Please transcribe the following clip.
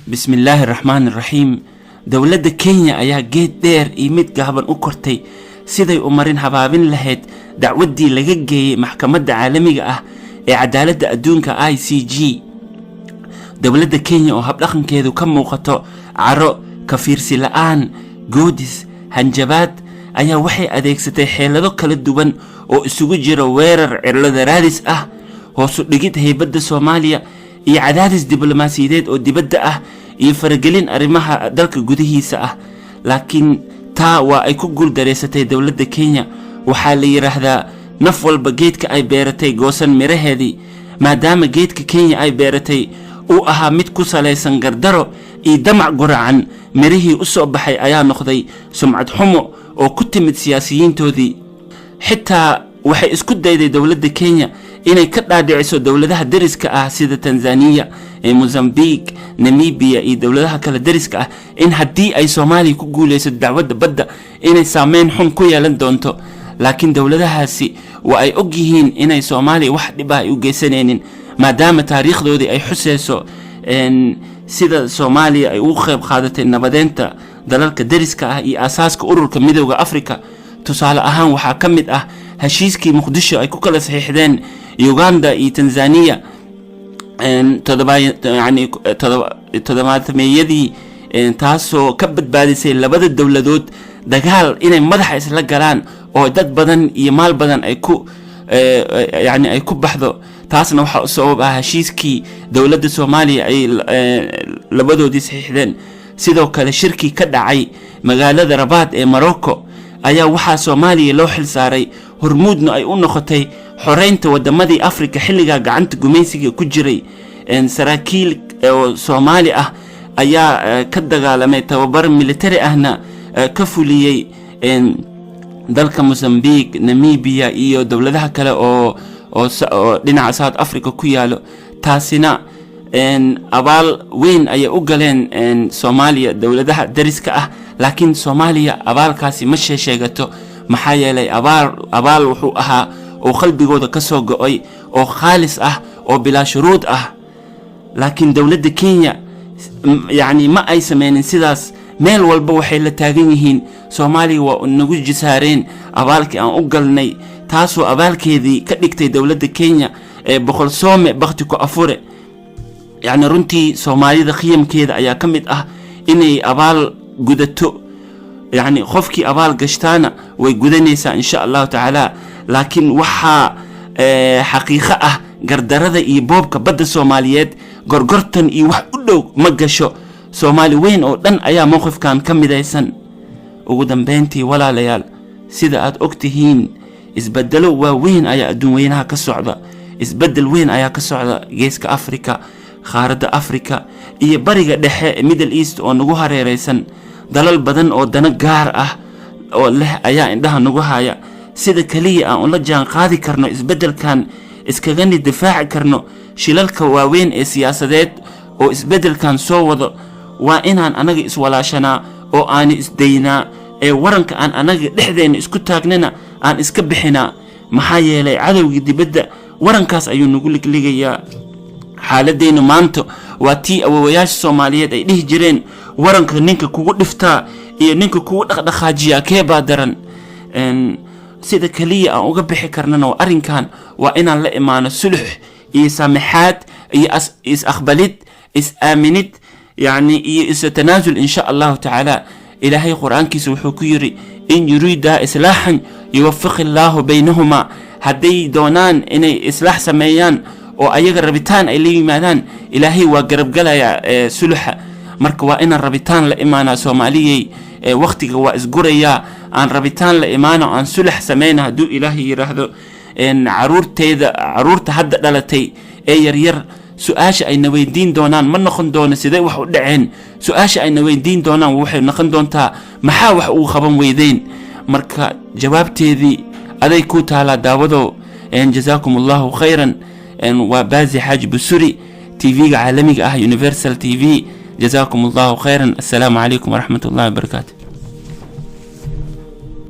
بسم الله الرحمن الرحيم. دولة كينيا ayaa geed dheer iyo mid gaaban u kortay siday u marin habaabin lahayd dacwadii laga geeyay maxkamadda caalamiga ah ee cadaaladda adduunka ICJ. dowladda Kenya oo habdhaqankeedu ka muuqato caro, ka fiirsi la'aan, goodis, hanjabaad ayaa waxay adeegsatay xeelado kala duwan oo isugu jira weerar cirlada raadis ah, hoos u dhigid haybadda Soomaaliya iyo cadaadis diblomaasiyadeed oo dibadda ah iyo faragelin arrimaha dalka gudihiisa ah. laakiin taa waa ay ku guuldareysatay dowladda Kenya. waxaa la yiraahdaa naf walba geedka ay beeratay goosan miraheedii, maadaama geedka Kenya ay beeratay uu ahaa mid ku salaysan gardaro iyo damac guracan. mirihii u soo baxay ayaa noqday sumcad xumo oo ku timid siyaasiyiintoodii. xitaa waxay isku dayday dowladda Kenya inay ka dhaadhiciso dowladaha dariska ah sida Tanzania, Mozambique, Namibia iyo dowladaha kale dariska ah in haddii ay Soomaaliya ku guuleysato dacwadda badda inay saameyn xun ku yeelan doonto. laakiin dowladahaasi waa ay og yihiin inay Soomaaliya wax dhib ah u geysanaynin, maadaama taariikhdoodii ay xuseyso sida Soomaaliya ay ugu qayb qaadatay nabadeynta dalalka dariska ah iyo asaaska ururka midowga Afrika. tusaale ahaan waxaa ka mid ah heshiiskii Muqdisho ay ku kala saxiixdeen Uganda iyo Tanzania toddobaadmeeyadii, taasoo ka badbaadisay labada dowladood dagaal inay madaxa isla galaan oo dad badan iyo maal badan ay ku baxdo. taasna waxaa sabab ah heshiiskii dowladda Soomaaliya ay labadoodii saxiixdeen. sidoo kale shirkii ka dhacay magaalada Rabat ee Morocco ayaa waxaa Soomaaliya loo xil saaray hormuudna ay u noqotay xoreynta wadamadii Afrika xilliga gacanta gumaysiga ku jiray. saraakiil oo Soomaali ah ayaa ka dagaalamay tababar military ahna ka fuliyay dalka Mozambique, Namibia iyo dowladaha kale oo dhinaca South Africa ku yaalo. taasina abaal weyn ay u galeen Soomaaliya dowladaha dariska ah. laakiin Soomaaliya abaalkaasi ma sheegato, maxaa yeelay abaal wuxuu ahaa oo qalbigooda ka soo go'ay oo khaalis ah oo bilaa shuruud ah. laakiin dowladda Kenya ma ay sameynin sidaas. meel walba waxay la taagan yihiin Soomaaliya waa nagu jisaareen abaalkii aan u galnay, taasoo abaalkeedii ka dhigtay dowladda Kenya boqol soome baqti ku afure. runtii Soomaalida qiyamkeeda ayaa ka mid ah inay abaal gudato. qofkii abaal gashtaana way gudanaysaa insha Allah taala. laakiin waxaa xaqiiqo ah gardarada iyo boobka badda Soomaaliyeed gorgortan iyo wax u dhow ma gasho. Soomaali weyn oo dhan ayaa mowqifkan ka midaysan. ugu dambeyntii walaalayaal, sida aad ogtihiin isbedelo waaweyn ayaa adduun weynaha ka socda. isbedel weyn ayaa ka socda geeska Afrika, qaaradda Afrika iyo bariga dhexe Middle East oo nagu hareereysan. dalal badan oo dana gaar ah oo leh ayaa indhaha nagu haya. sida kaliya aan ula jaan qaadi karno isbedelkan, iskagani difaaci karno shilalka waaweyn ee siyaasadeed oo isbedelkan soo wado, waa inaan anaga iswalaashanaa oo aan isdaynaa waranka aan anaga dhexdeena isku taagnana aan iska bixinaa. maxaa yeelay cadowga dibadda warankaas ayuu nagu ligligayaa. xaaladeyna maanta waa tii awowayaasha Soomaaliyeed ay dhihi jireen waranka ninka kugu dhiftaa iyo ninka kugu dhaqdhaqaajiyaa kee baa daran. sida kaliya aan uga bixi karnana waa arrinkan, waa inaan la imaano sulux iyo saamaxaad iyo is-aqbalid, is-aaminid iyo is-tanaasul insha Allah taala. ilaahay quraankiisa wuxuu ku yiri in yurida islaahan yuwaffiq Allahu baynahuma. hadday doonaan inay islaax sameeyaan oo ayaga rabitaan ay la yimaadaan, ilaahay waa garab galaya suluxa. marka waa inaan rabitaan la imaana Soomaaliyay. waqtiga waa isguraya, aan rabitaan la imaano, aan sulux sameeyna. hadduu ilaahay yiraahdo caruurta hadda dhalatay ee yaryar su-aasha ayna weydiin doonaan ma noqon doono sidee wax u dhaceen. su-aasha ayna weydiin doonaan waxay noqon doontaa maxaa wax ugu qaban weydeen. marka jawaabteedii aday ku taala daawado. jazaakumullahu khayran. waa Baazi Xaaji Busuri, TV-ga caalamiga ah Universal TV. جزاكم الله خيرا. السلام عليكم ورحمة الله وبركاته.